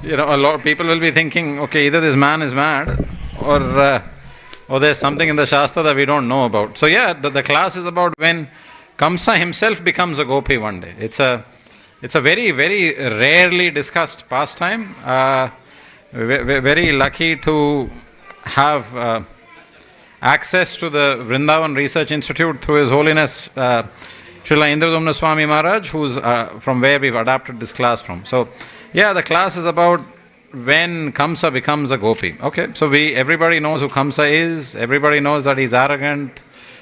A lot of people will be thinking, okay, either this man is mad or there's something in the Shastra that we don't know about. So yeah, the class is about when Kamsa himself becomes a gopi one day. It's a very, very rarely discussed pastime. Very lucky to have access to the Vrindavan Research Institute through His Holiness Srila Indradumna Swami Maharaj, who's from where we've adapted this class from. So yeah, the class is about when Kamsa becomes a gopi. Okay, so everybody knows who Kamsa is. Everybody knows that he's arrogant,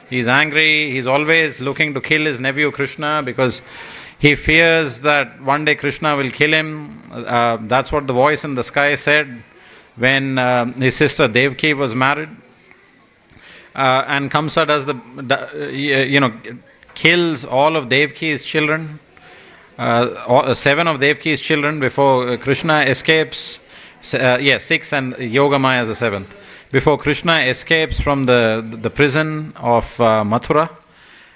he's angry, he's always looking to kill his nephew Krishna because he fears that one day Krishna will kill him. That's what the voice in the sky said when his sister Devaki was married. And Kamsa does kills all of Devaki's children. 7 of Devaki's children before Krishna escapes. 6 and Yogamaya is the 7th. Before Krishna escapes from the prison of Mathura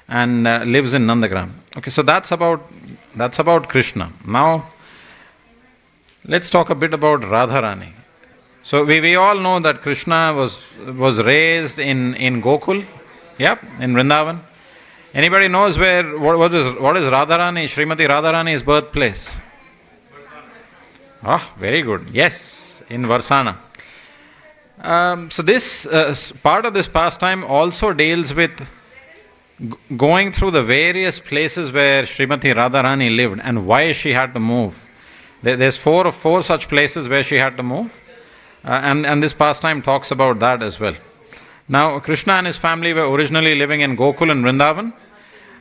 and lives in Nandagram. Okay, so that's about Krishna. Now, let's talk a bit about Radharani. So we all know that Krishna was raised in Gokul, in Vrindavan. Anybody knows what is Radharani, Srimati Radharani's birthplace? Very good. Yes, in Varsana. So this part of this pastime also deals with going through the various places where Srimati Radharani lived and why she had to move. There's four such places where she had to move, and this pastime talks about that as well. Now, Krishna and his family were originally living in Gokul and Vrindavan.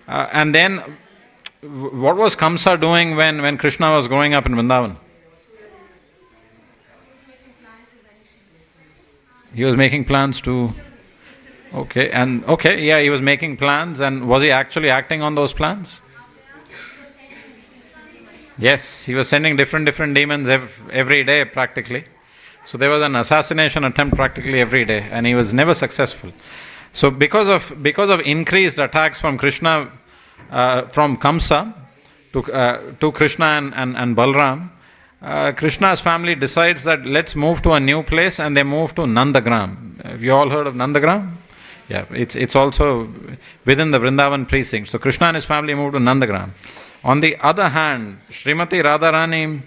And then, what was Kamsa doing when Krishna was growing up in Vrindavan? He was making plans to... he was making plans, and was he actually acting on those plans? Yes, he was sending different demons every day practically. So there was an assassination attempt practically every day, and he was never successful. So because of increased attacks from Krishna, from Kamsa to Krishna and Balram, Krishna's family decides that let's move to a new place, and they move to Nandagram. Have you all heard of Nandagram? Yeah, it's also within the Vrindavan precinct. So Krishna and his family moved to Nandagram. On the other hand, Srimati Radharani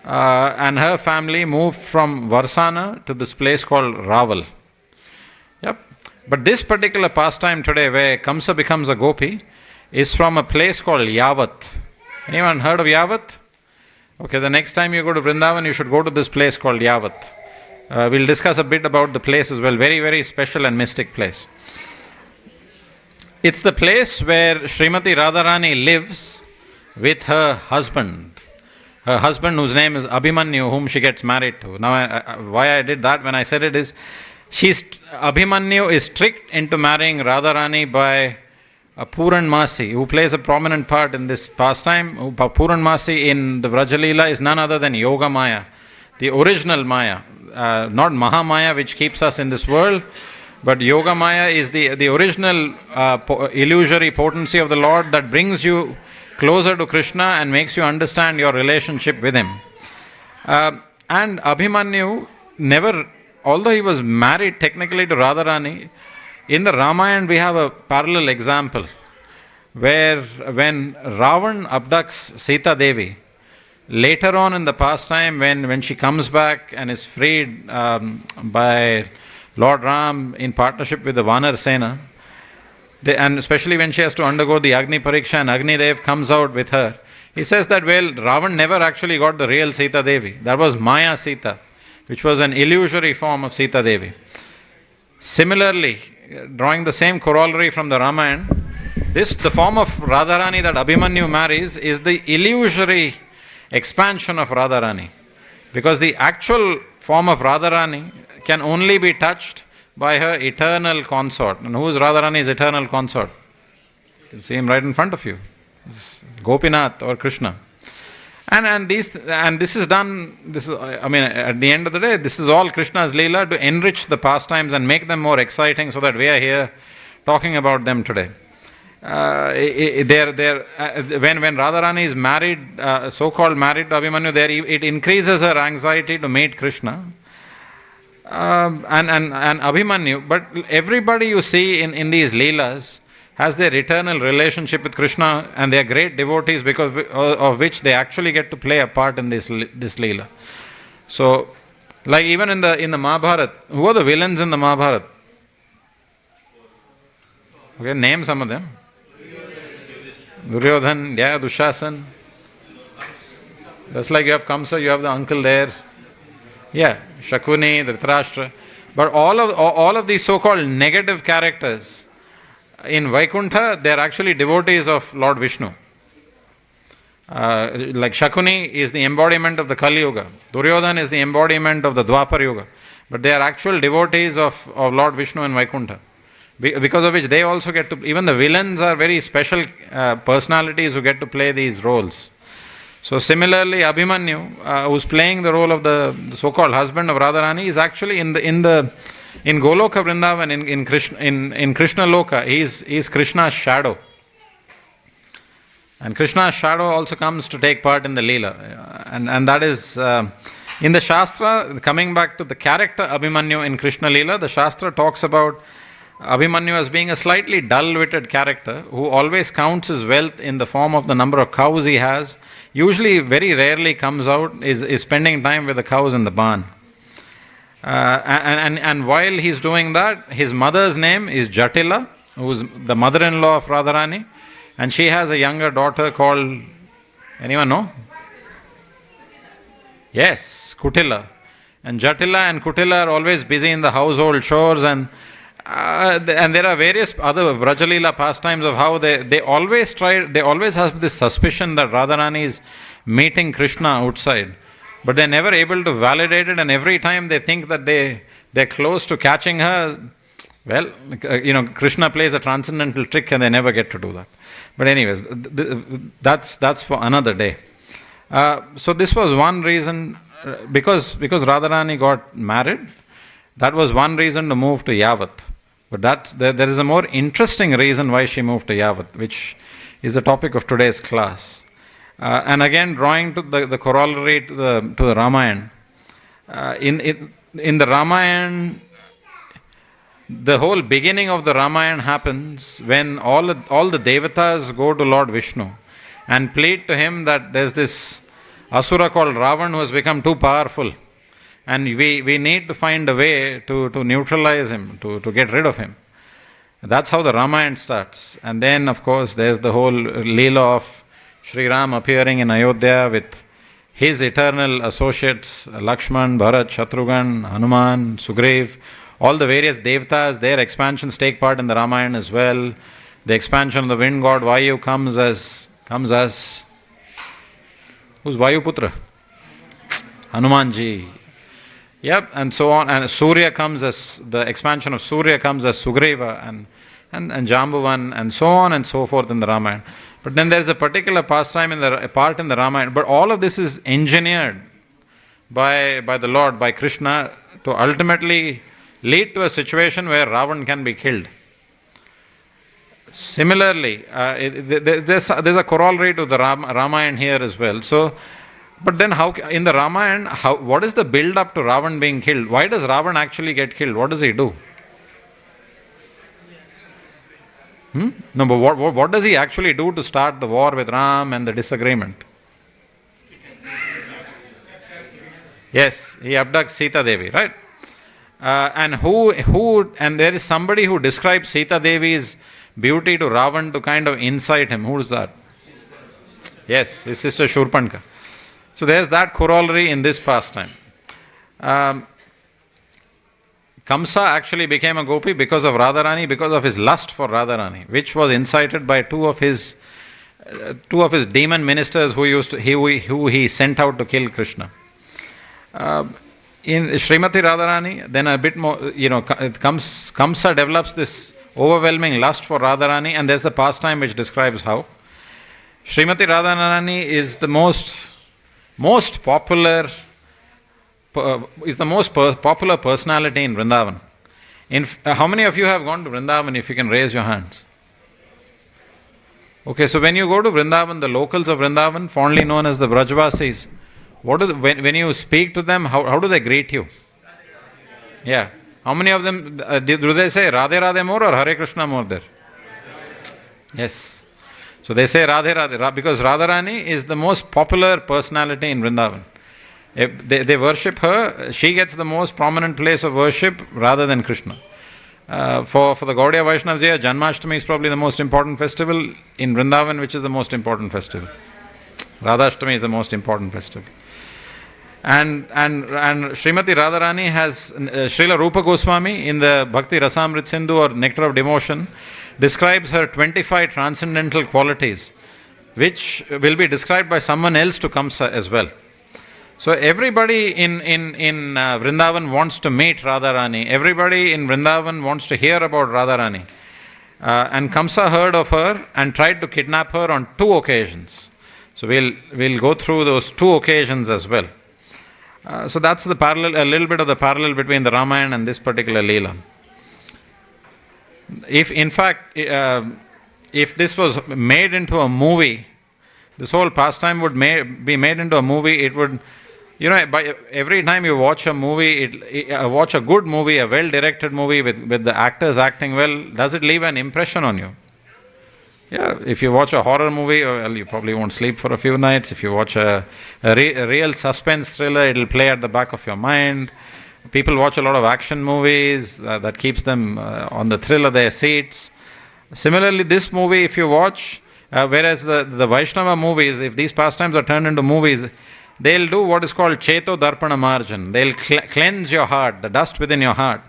and her family moved from Varsana to this place called Raval. Yep. But this particular pastime today, where Kamsa becomes a gopi, is from a place called Yavat. Anyone heard of Yavat? Okay, the next time you go to Vrindavan, you should go to this place called Yavat. We'll discuss a bit about the place as well. Very, very special and mystic place. It's the place where Srimati Radharani lives with her husband. Her husband, whose name is Abhimanyu, whom she gets married to. Now, why I did that when I said it is, Abhimanyu is tricked into marrying Radharani by Puran Masi, who plays a prominent part in this pastime. Puran Masi in the Vrajalila is none other than Yoga Maya, the original Maya, not Mahamaya, which keeps us in this world, but Yoga Maya is the original illusory potency of the Lord that brings you closer to Krishna and makes you understand your relationship with him. And Abhimanyu never, although he was married technically to Radharani, in the Ramayana we have a parallel example where when Ravan abducts Sita Devi, later on in the pastime when she comes back and is freed by Lord Ram in partnership with the Vanar Sena, and especially when she has to undergo the Agni Pariksha and Agni Dev comes out with her, he says that, well, Ravan never actually got the real Sita Devi. That was Maya Sita, which was an illusory form of Sita Devi. Similarly, drawing the same corollary from the Ramayana, the form of Radharani that Abhimanyu marries is the illusory expansion of Radharani. Because the actual form of Radharani can only be touched by her eternal consort. And who is Radharani's eternal consort? You can see him right in front of you. It's Gopinath or Krishna. And this is done, at the end of the day, this is all Krishna's Leela to enrich the pastimes and make them more exciting so that we are here talking about them today. When Radharani is married, so-called married to Abhimanyu, there it increases her anxiety to meet Krishna. And Abhimanyu, but everybody you see in these Leelas has their eternal relationship with Krishna, and they are great devotees because of which they actually get to play a part in this Leela. So, like even in the Mahabharata, who are the villains in the Mahabharata? Okay, name some of them. Duryodhan, yeah, Dushasan. Just like you have Kamsa, you have the uncle there. Yeah, Shakuni, Dhritarashtra. But all of these so-called negative characters in Vaikuntha, they are actually devotees of Lord Vishnu. Like Shakuni is the embodiment of the Kali Yuga. Duryodhan is the embodiment of the Dwapar Yuga. But they are actual devotees of Lord Vishnu in Vaikuntha. Because of which they also get to, even the villains are very special personalities who get to play these roles. So similarly, Abhimanyu, who's playing the role of the so-called husband of Radharani, is actually in Goloka Vrindavan, in Krishna Loka, he's Krishna's shadow. And Krishna's shadow also comes to take part in the Leela. And that is, in the Shastra, coming back to the character Abhimanyu in Krishna Leela, the Shastra talks about Abhimanyu as being a slightly dull-witted character who always counts his wealth in the form of the number of cows he has. Usually, very rarely comes out, is spending time with the cows in the barn. And while he's doing that, his mother's name is Jatila, who's the mother-in-law of Radharani, and she has a younger daughter called, anyone know? Yes, Kutila. And Jatila and Kutila are always busy in the household chores, and there are various other Vrajalila pastimes of how they always have this suspicion that Radharani is meeting Krishna outside, but they're never able to validate it, and every time they think that they're close to catching her, well, Krishna plays a transcendental trick and they never get to do that. But anyways, that's for another day. So this was one reason, because Radharani got married, that was one reason to move to Yavat. But there is a more interesting reason why she moved to Yavat, which is the topic of today's class. And again, drawing to the corollary to the Ramayana. In the Ramayana, the whole beginning of the Ramayana happens when all the Devatas go to Lord Vishnu and plead to him that there's this Asura called Ravan who has become too powerful. And we need to find a way to neutralize him, to get rid of him. That's how the Ramayana starts. And then, of course, there's the whole Leela of Sri Ram appearing in Ayodhya with his eternal associates, Lakshman, Bharat, Shatrughan, Hanuman, Sugriv, all the various devatas, their expansions take part in the Ramayana as well. The expansion of the wind god Vayu comes as who's Vayuputra? Hanumanji. Yep, and so on. And Surya comes as, the expansion of Surya comes as Sugriva and Jambuvan, and so on and so forth in the Ramayana. But then there is a particular pastime part in the Ramayana. But all of this is engineered by the Lord, by Krishna, to ultimately lead to a situation where Ravan can be killed. Similarly, there's a corollary to the Ramayana here as well. So, but then how in the Ramayana, what is the build up to Ravan being killed? Why does Ravan actually get killed? What does he do? No, but what does he actually do to start the war with Ram and the disagreement? Yes, he abducts Sita Devi, right? And there is somebody who describes Sita Devi's beauty to Ravan to kind of incite him. Who is that? Yes, his sister Shurpanka. So there's that corollary in this pastime. Kamsa actually became a Gopi because of Radharani, because of his lust for Radharani, which was incited by two of his demon ministers who he sent out to kill Krishna. In Srimati Radharani, then a bit more, Kamsa develops this overwhelming lust for Radharani, and there's the pastime which describes how. Srimati Radharani is the most popular personality in Vrindavan. How many of you have gone to Vrindavan, if you can raise your hands? Okay, so when you go to Vrindavan, the locals of Vrindavan, fondly known as the Brajvasis, when you speak to them, how do they greet you? Yeah. How many of them, do they say Radhe Radhe more or Hare Krishna more there? Yes. So they say Radhe Radhe, because Radharani is the most popular personality in Vrindavan. If they worship her, she gets the most prominent place of worship rather than Krishna. For the Gaudiya Vaishnavas, Janmashtami is probably the most important festival in Vrindavan, which is the most important festival. Radhashtami is the most important festival. And Srimati Radharani has, Srila Rupa Goswami in the Bhakti Rasamrit Sindhu or Nectar of Devotion describes her 25 transcendental qualities, which will be described by someone else to Kamsa as well. So everybody in Vrindavan wants to meet Radharani. Everybody in Vrindavan wants to hear about Radharani. And Kamsa heard of her and tried to kidnap her on 2 occasions. So we'll go through those 2 occasions as well. So that's the parallel, a little bit of the parallel between the Ramayana and this particular Leela. If in fact, if this was made into a movie, this whole pastime would be made into a movie. It would, by every time you watch a movie, watch a good movie, a well-directed movie with the actors acting well, does it leave an impression on you? Yeah, if you watch a horror movie, well, you probably won't sleep for a few nights. If you watch a real suspense thriller, it'll play at the back of your mind. People watch a lot of action movies, that keeps them on the thrill of their seats. Similarly, this movie, if you watch, whereas the Vaishnava movies, if these pastimes are turned into movies, they'll do what is called Cheto Darpana Marjan. They'll cleanse your heart, the dust within your heart.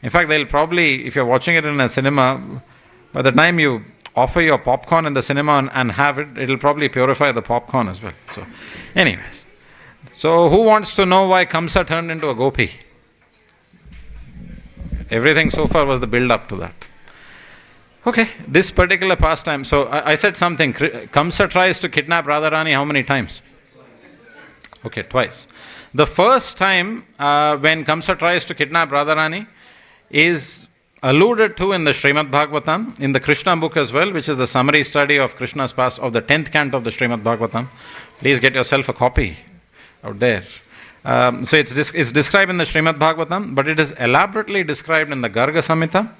In fact, they'll probably, if you're watching it in a cinema, by the time you offer your popcorn in the cinema and have it, it'll probably purify the popcorn as well. So, anyways. So, who wants to know why Kamsa turned into a gopi? Everything so far was the build-up to that. Okay, this particular pastime. So, I said something. Kamsa tries to kidnap Radharani how many times? Okay, twice. The first time when Kamsa tries to kidnap Radharani is alluded to in the Srimad Bhagavatam, in the Krishna book as well, which is the summary study of Krishna's past, of the 10th canto of the Srimad Bhagavatam. Please get yourself a copy out there. So it's described in the Srimad Bhagavatam, but it is elaborately described in the Garga Samhita,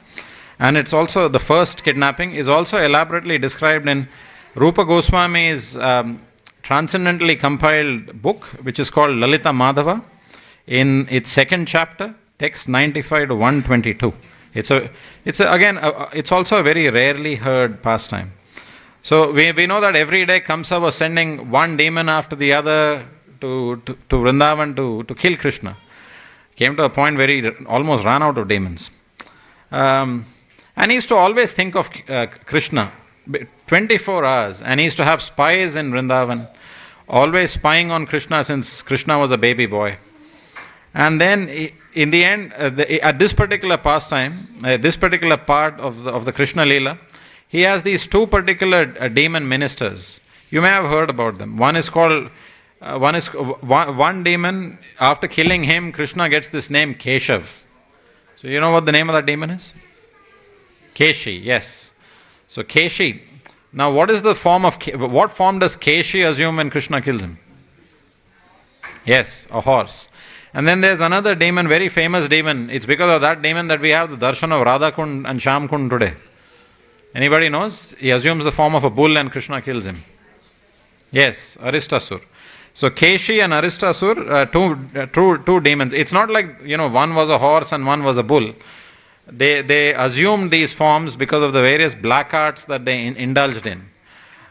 and it's also, the first kidnapping is also elaborately described in Rupa Goswami's transcendently compiled book, which is called Lalita Madhava, in its 2nd chapter, text 95 to 122. It's also a very rarely heard pastime. So we know that every day Kamsa was sending one demon after the other to Vrindavan to kill Krishna. Came to a point where he almost ran out of demons. And he used to always think of Krishna 24 hours, and he used to have spies in Vrindavan, always spying on Krishna since Krishna was a baby boy. And then in the end, at this particular pastime, this particular part of the Krishna Leela, he has these 2 particular demon ministers. You may have heard about them. One demon, after killing him, Krishna gets this name Keshav. So you know what the name of that demon is? Keshi, yes. So Keshi. Now what is the form of, what form does Keshi assume when Krishna kills him? Yes, a horse. And then there's another demon, very famous demon. It's because of that demon that we have the darshan of Radha Kund and Sham Kund today. Anybody knows? He assumes the form of a bull and Krishna kills him. Yes, Aristasur. So Keshi and Aristasur, two demons. It's not like, one was a horse and one was a bull. They assumed these forms because of the various black arts that they indulged in.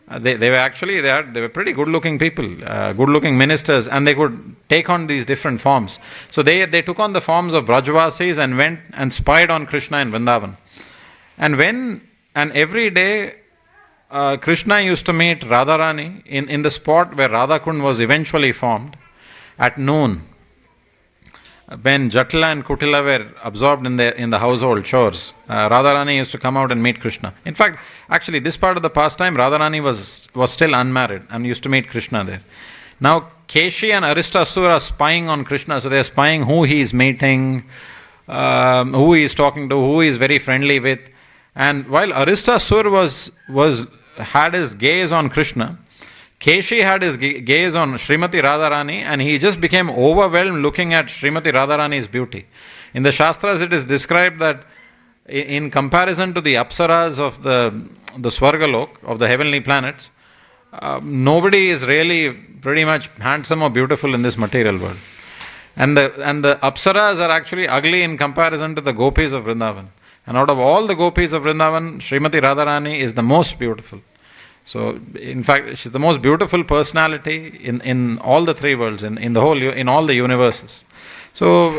They were pretty good-looking people, good-looking ministers, and they could take on these different forms. So they took on the forms of Brajvasis and went and spied on Krishna in Vrindavan. And every day, Krishna used to meet Radharani in the spot where Radhakund was eventually formed at noon, when Jatila and Kutila were absorbed in the household chores. Radharani used to come out and meet Krishna. In fact, actually, this part of the pastime, Radharani was still unmarried and used to meet Krishna there. Now, Keshi and Aristasur are spying on Krishna, so they are spying who he is meeting, who he is talking to, who he is very friendly with. And while Aristasur was had his gaze on Krishna. Keshi had his gaze on Srimati Radharani, and he just became overwhelmed looking at Srimati Radharani's beauty. In the Shastras, it is described that in comparison to the Apsaras of the Swargalok, of the heavenly planets, nobody is really pretty much handsome or beautiful in this material world. And the Apsaras are actually ugly in comparison to the Gopis of Vrindavan. And out of all the Gopis of Vrindavan, Srimati Radharani is the most beautiful. So, in fact, she's the most beautiful personality in all the three worlds, in all the universes. So,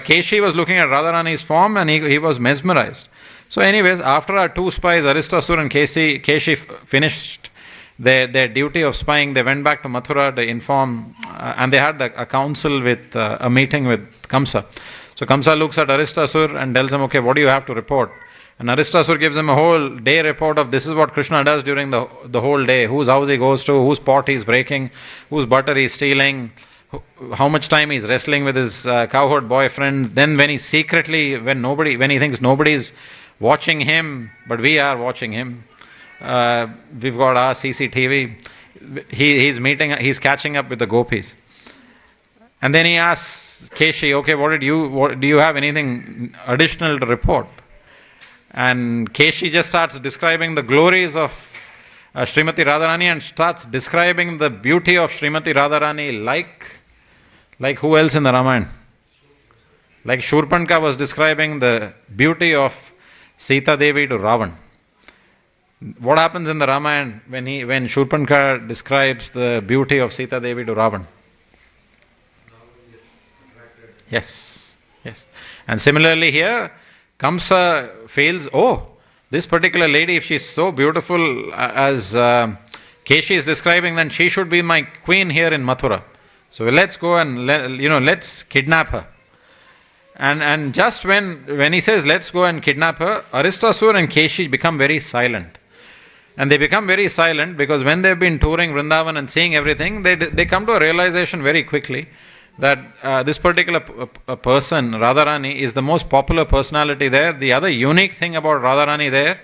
Keshi was looking at Radharani's form and he was mesmerized. So, anyways, after our two spies, Aristasur and Keshi finished their duty of spying, they went back to Mathura to inform, and they had a council with a meeting with Kamsa. So Kamsa looks at Aristasur and tells him, okay, what do you have to report? And Aristasur gives him a whole day report of this is what Krishna does during the whole day, whose house he goes to, whose pot he's breaking, whose butter he's stealing, how much time he's wrestling with his cowherd boyfriend. Then when he thinks nobody's watching him, but we are watching him, we've got our CCTV, he's catching up with the gopis. And then he asks Keshi, okay, do you have anything additional to report? And Keshi just starts describing the glories of Srimati Radharani and starts describing the beauty of Srimati Radharani like who else in the Ramayana? Like Shurpanka was describing the beauty of Sita Devi to Ravan. What happens in the Ramayana when Shurpanka describes the beauty of Sita Devi to Ravan? Yes. And similarly here, Kamsa feels, this particular lady, if she's so beautiful as Keshi is describing, then she should be my queen here in Mathura. So let's go and let's kidnap her. And just when he says let's go and kidnap her, Aristasur and Keshi become very silent. And they become very silent because when they've been touring Vrindavan and seeing everything, they come to a realization very quickly that this particular person, Radharani, is the most popular personality there. The other unique thing about Radharani there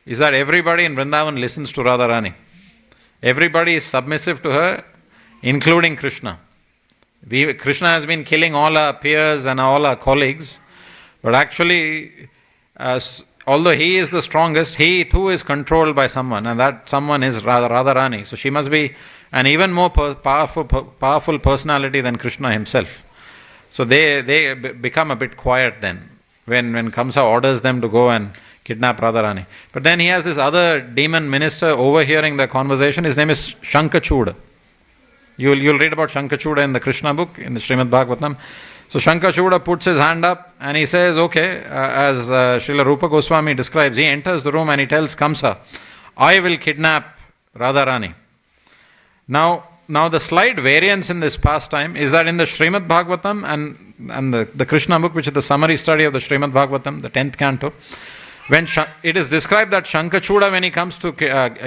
is that everybody in Vrindavan listens to Radharani. Everybody is submissive to her, including Krishna. Krishna has been killing all our peers and all our colleagues, but actually, although he is the strongest, he too is controlled by someone, and that someone is Radharani. So she must be an even more powerful personality than Krishna himself. So they become a bit quiet then, when Kamsa orders them to go and kidnap Radharani. But then he has this other demon minister overhearing the conversation. His name is Shankachuda. You'll read about Shankachuda in the Krishna book, in the Srimad Bhagavatam. So Shankachuda puts his hand up and he says, okay, as Srila Rupa Goswami describes, he enters the room and he tells Kamsa, I will kidnap Radharani. Now the slight variance in this pastime is that in the Srimad Bhagavatam and the Krishna book, which is the summary study of the Srimad Bhagavatam, the 10th canto, it is described that Shankachuda, when he comes to,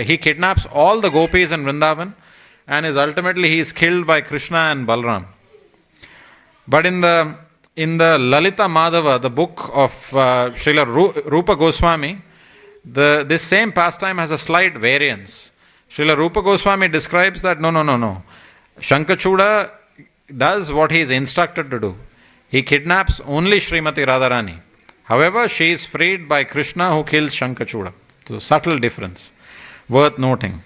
he kidnaps all the gopis in Vrindavan and he is killed by Krishna and Balram. But in the Lalita Madhava, the book of Srila Rupa Goswami, this same pastime has a slight variance. Srila Rupa Goswami describes that no. Shankachuda does what he is instructed to do. He kidnaps only Srimati Radharani. However, she is freed by Krishna who kills Shankachuda. So subtle difference, worth noting.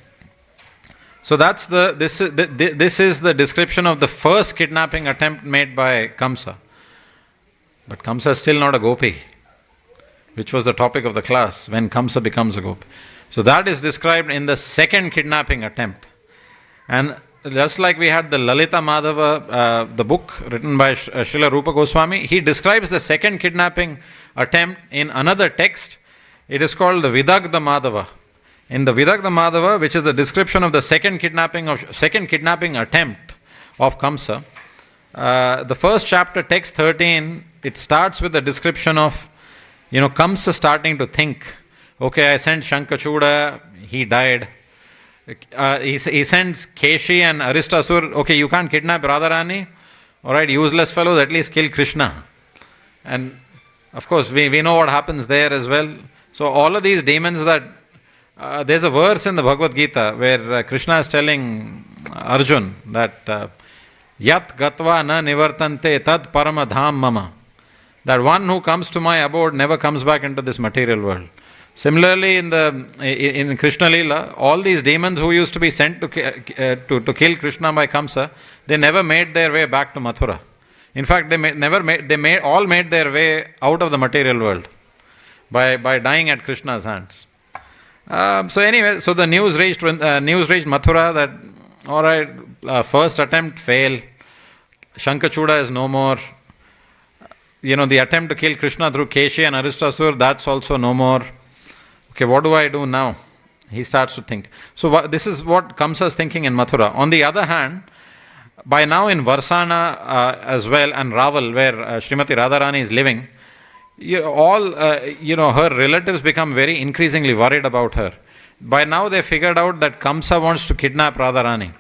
So this is the description of the first kidnapping attempt made by Kamsa. But Kamsa is still not a gopi, which was the topic of the class, when Kamsa becomes a gopi. So that is described in the second kidnapping attempt. And just like we had the Lalita Madhava, the book written by Srila Rupa Goswami, he describes the second kidnapping attempt in another text. It is called the Vidagdha Madhava. In the Vidagdha Madhava, which is the description of the second kidnapping attempt of Kamsa, the first chapter, text 13, it starts with the description of, Kamsa starting to think, okay, I sent Shankachuda, he died. He sends Keshi and Aristasur, okay, you can't kidnap Radharani, alright, useless fellows, at least kill Krishna. And of course, we know what happens there as well. So all of these demons that There's a verse in the Bhagavad Gita where Krishna is telling Arjun that Yat gatva na nivartante tad paramadham mama. That one who comes to my abode never comes back into this material world. Similarly, in Krishna Leela, all these demons who used to be sent to kill Krishna by Kamsa, they never made their way back to Mathura. In fact, they all made their way out of the material world by dying at Krishna's hands. So anyway, so the news reached Mathura that, all right, first attempt fail, Shankachuda is no more. The attempt to kill Krishna through Keshi and Aristasur, that's also no more. Okay, what do I do now? He starts to think. So this is what Kamsa is thinking in Mathura. On the other hand, by now in Varsana as well, and Raval, where Srimati Radharani is living, her relatives become very increasingly worried about her. By now they figured out that Kamsa wants to kidnap Radharani.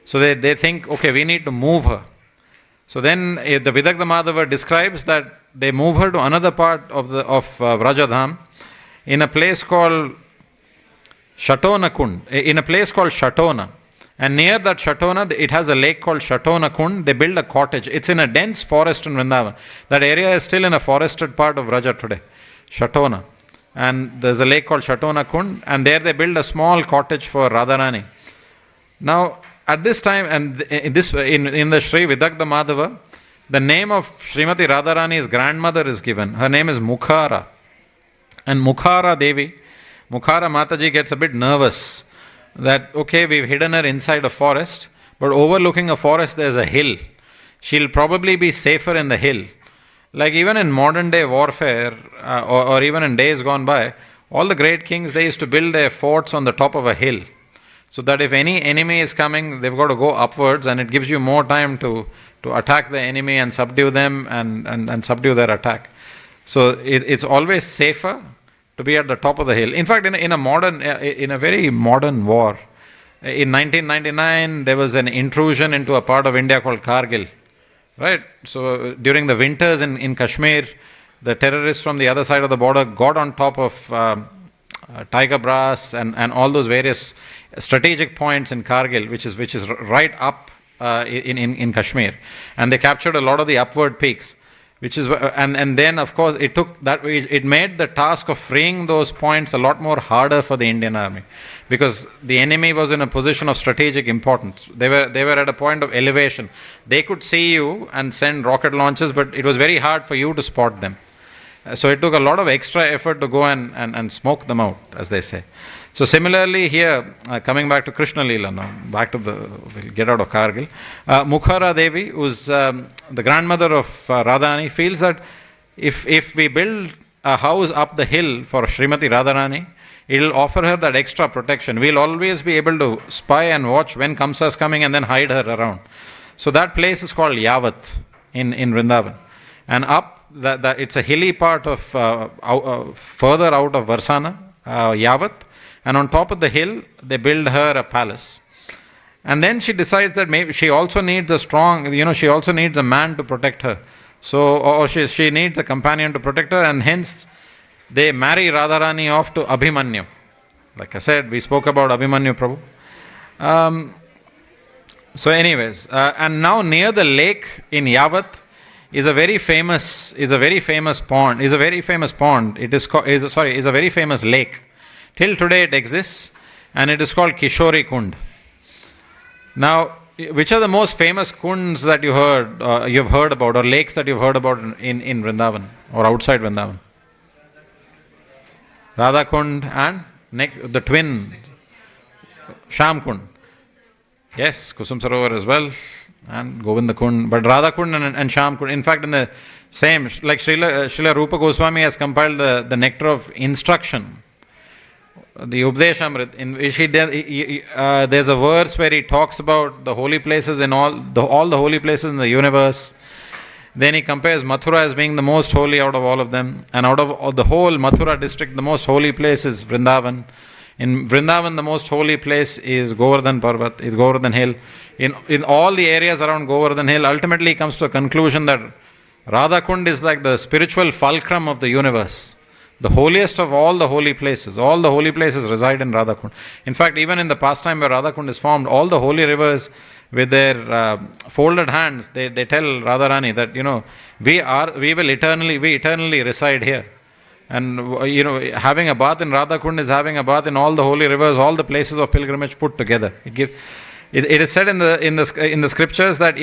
So they think, okay, we need to move her. So then the Vidagdha Madhava describes that they move her to another part of Vrajadham in a place called Shatona Kund, in a place called Shatona. And near that Shatona, it has a lake called Shatona Kund. They build a cottage. It's in a dense forest in Vrindavan. That area is still in a forested part of Vraja today, Shatona. And there's a lake called Shatona Kund, and there they build a small cottage for Radharani. Now, at this time, and in the Sri Vidagdha Madhava, the name of Srimati Radharani's grandmother is given. Her name is Mukhara. And Mukhara Devi, Mukhara Mataji gets a bit nervous that, okay, we've hidden her inside a forest, but overlooking a forest there's a hill. She'll probably be safer in the hill. Like even in modern day warfare, or even in days gone by, all the great kings, they used to build their forts on the top of a hill. So that if any enemy is coming, they've got to go upwards, and it gives you more time to attack the enemy and subdue them and subdue their attack. So it's always safer to be at the top of the hill. In fact, in a very modern war, in 1999, there was an intrusion into a part of India called Kargil. Right? So during the winters in Kashmir, the terrorists from the other side of the border got on top of Tiger Brass and all those various strategic points in Kargil, which is right up in Kashmir, and they captured a lot of the upward peaks, and then of course it made the task of freeing those points a lot more harder for the Indian army, because the enemy was in a position of strategic importance. They were at a point of elevation. They could see you and send rocket launches, but it was very hard for you to spot them. So it took a lot of extra effort to go and smoke them out, as they say. So similarly here, coming back to Krishna Leela now, we'll get out of Kargil. Mukhara Devi, who's the grandmother of Radharani, feels that if we build a house up the hill for Srimati Radharani, it'll offer her that extra protection. We'll always be able to spy and watch when Kamsa is coming and then hide her around. So that place is called Yavat in Vrindavan. And up, it's a hilly part of further out of Varsana, Yavat. And on top of the hill, they build her a palace. And then she decides that maybe she also needs she also needs a man to protect her. So, or she needs a companion to protect her, and hence they marry Radharani off to Abhimanyu. Like I said, we spoke about Abhimanyu, Prabhu. So anyways, and now near the lake in Yavat is a very famous pond. Is a very famous lake. Till today it exists, and it is called Kishori Kund. Now, which are the most famous kunds that you've heard about, or lakes that you've heard about in Vrindavan or outside Vrindavan? Radha Kund and the twin Sham Kund. Yes, Kusum Sarovar as well, and Govinda Kund, but Radha Kund and Sham Kund. In fact, in the same, like Srila Rupa Goswami has compiled the nectar of instruction, the Updeshamrit, in which there's a verse where he talks about the holy places in all the holy places in the universe. Then he compares Mathura as being the most holy out of all of them, and out of the whole Mathura district, the most holy place is Vrindavan. In Vrindavan, the most holy place is Govardhan Parvat, is Govardhan Hill. In all the areas around Govardhan Hill, ultimately he comes to a conclusion that Radha Kund is like the spiritual fulcrum of the universe. The holiest of all the holy places. All the holy places reside in Radhakund. In fact, even in the pastime where Radhakund is formed, all the holy rivers with their folded hands, they tell Radharani that, we eternally reside here. And having a bath in Radhakund is having a bath in all the holy rivers, all the places of pilgrimage put together. It is said in the scriptures that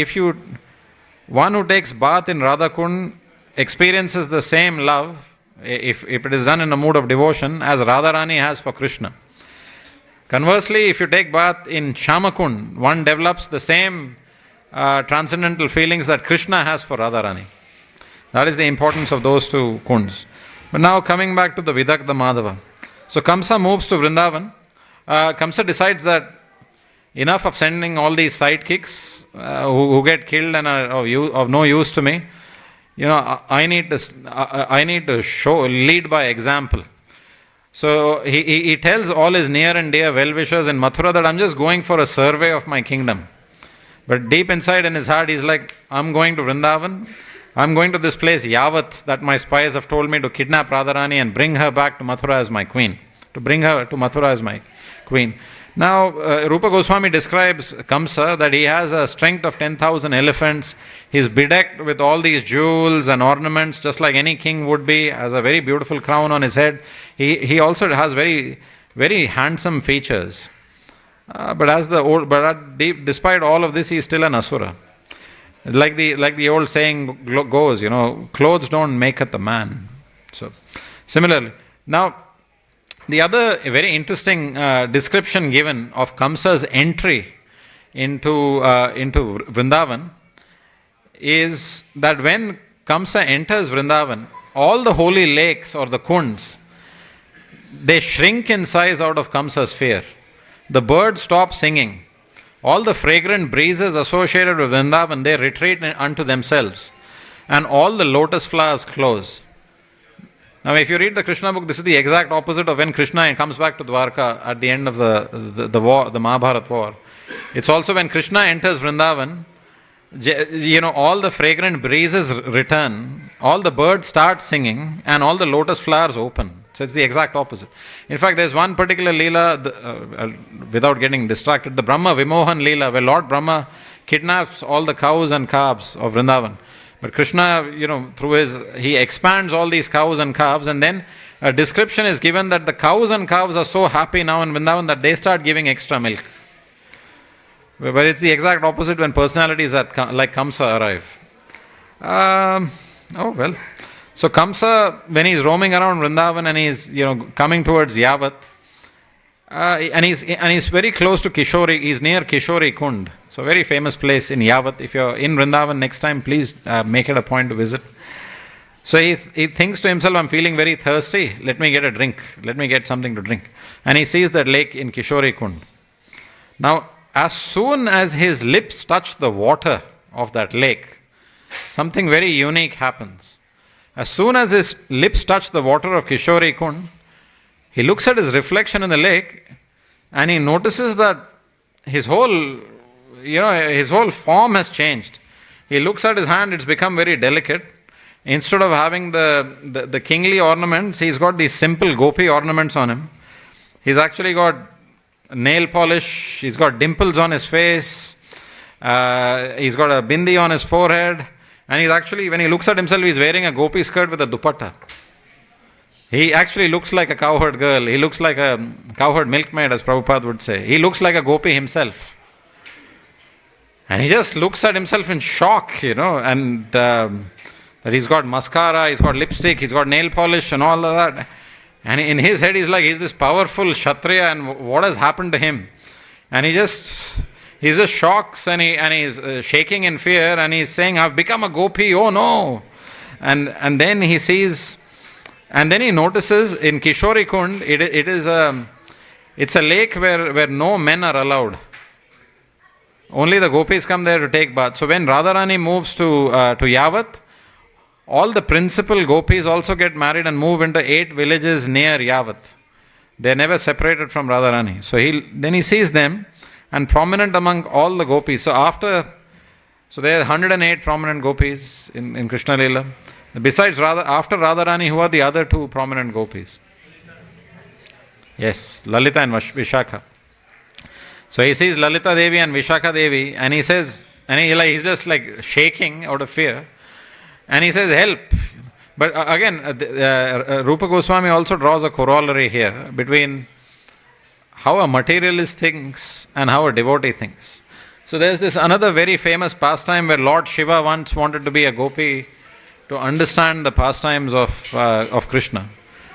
one who takes bath in Radhakund experiences the same love, if it is done in a mood of devotion, as Radharani has for Krishna. Conversely, if you take bath in Shamakund, one develops the same transcendental feelings that Krishna has for Radharani. That is the importance of those two kunds. But now coming back to the Vidagdha Madhava. So Kamsa moves to Vrindavan. Kamsa decides that enough of sending all these sidekicks who get killed and are of no use to me. I need to lead by example. So he tells all his near and dear well-wishers in Mathura that I'm just going for a survey of my kingdom. But deep inside in his heart, he's like, I'm going to Vrindavan. I'm going to this place, Yavat, that my spies have told me to kidnap Radharani and bring her back to Mathura as my queen. To bring her to Mathura as my queen. Now, Rupa Goswami describes Kamsa that he has a strength of 10,000 elephants. He's bedecked with all these jewels and ornaments, just like any king would be, has a very beautiful crown on his head. He also has very, very handsome features. Despite all of this, he is still an asura. Like the old saying goes, clothes don't maketh the man. So, similarly, now the other very interesting description given of Kamsa's entry into Vrindavan is that when Kamsa enters Vrindavan, all the holy lakes or the kunds, they shrink in size out of Kamsa's fear. The birds stop singing. All the fragrant breezes associated with Vrindavan, they retreat unto themselves. And all the lotus flowers close. Now, if you read the Krishna book, this is the exact opposite of when Krishna comes back to Dwarka at the end of the war, the Mahabharata war. It's also when Krishna enters Vrindavan, all the fragrant breezes return, all the birds start singing, and all the lotus flowers open. So it's the exact opposite. In fact, there's one particular Leela, without getting distracted, the Brahma Vimohan Leela, where Lord Brahma kidnaps all the cows and calves of Vrindavan. But Krishna, he expands all these cows and calves, and then a description is given that the cows and calves are so happy now in Vrindavan that they start giving extra milk. But it's the exact opposite when personalities like Kamsa arrive. So Kamsa, when he's roaming around Vrindavan and he's coming towards Yavat, and he's very close to Kishori, he's near Kishori Kund. So a very famous place in Yavat. If you're in Vrindavan next time, please make it a point to visit. So he thinks to himself, I'm feeling very thirsty, let me get a drink, let me get something to drink. And he sees that lake in Kishori Kund. Now, as soon as his lips touch the water of that lake, something very unique happens. As soon as his lips touch the water of Kishori Kund, he looks at his reflection in the lake and he notices that his whole form has changed. He looks at his hand, it's become very delicate. Instead of having the kingly ornaments, he's got these simple Gopi ornaments on him. He's actually got nail polish, he's got dimples on his face, he's got a bindi on his forehead. And he's actually, when he looks at himself, he's wearing a gopi skirt with a dupatta. He actually looks like a cowherd girl. He looks like a cowherd milkmaid, as Prabhupada would say. He looks like a gopi himself. And he just looks at himself in shock, and that he's got mascara, he's got lipstick, he's got nail polish and all of that. And in his head, he's like, he's this powerful Kshatriya, and what has happened to him? And he just shocks and he's shaking in fear and he's saying, I've become a gopi, oh no. And then he sees, and then he notices in Kishori Kund, it's a lake where no men are allowed. Only the gopis come there to take bath. So when Radharani moves to Yavat, all the principal gopis also get married and move into 8 villages near Yavat. They're never separated from Radharani. So then he sees them. And prominent among all the gopis. So there are 108 prominent gopis in Krishna Leela. Besides after Radharani, who are the other two prominent gopis? Yes, Lalita and Vishakha. So he sees Lalita Devi and Vishakha Devi, and he says, and he's just like shaking out of fear, and he says, help. But again, Rupa Goswami also draws a corollary here between how a materialist thinks and how a devotee thinks. So there's this another very famous pastime where Lord Shiva once wanted to be a gopi to understand the pastimes of Krishna.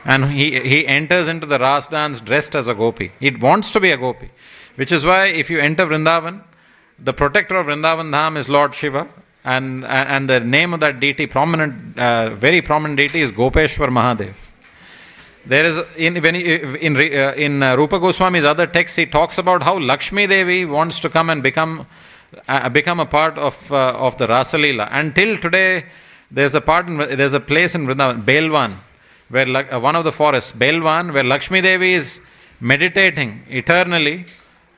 And he enters into the Ras dance dressed as a gopi. He wants to be a gopi. Which is why if you enter Vrindavan, the protector of Vrindavan Dham is Lord Shiva. And the name of that deity, very prominent deity, is Gopeshwar Mahadev. There is in Rupa Goswami's other texts, he talks about how Lakshmi Devi wants to come and become a part of the Rasa Leela. Until today, there's a place in Vrindavan, Belwan, where one of the forests, Belwan, where Lakshmi Devi is meditating eternally,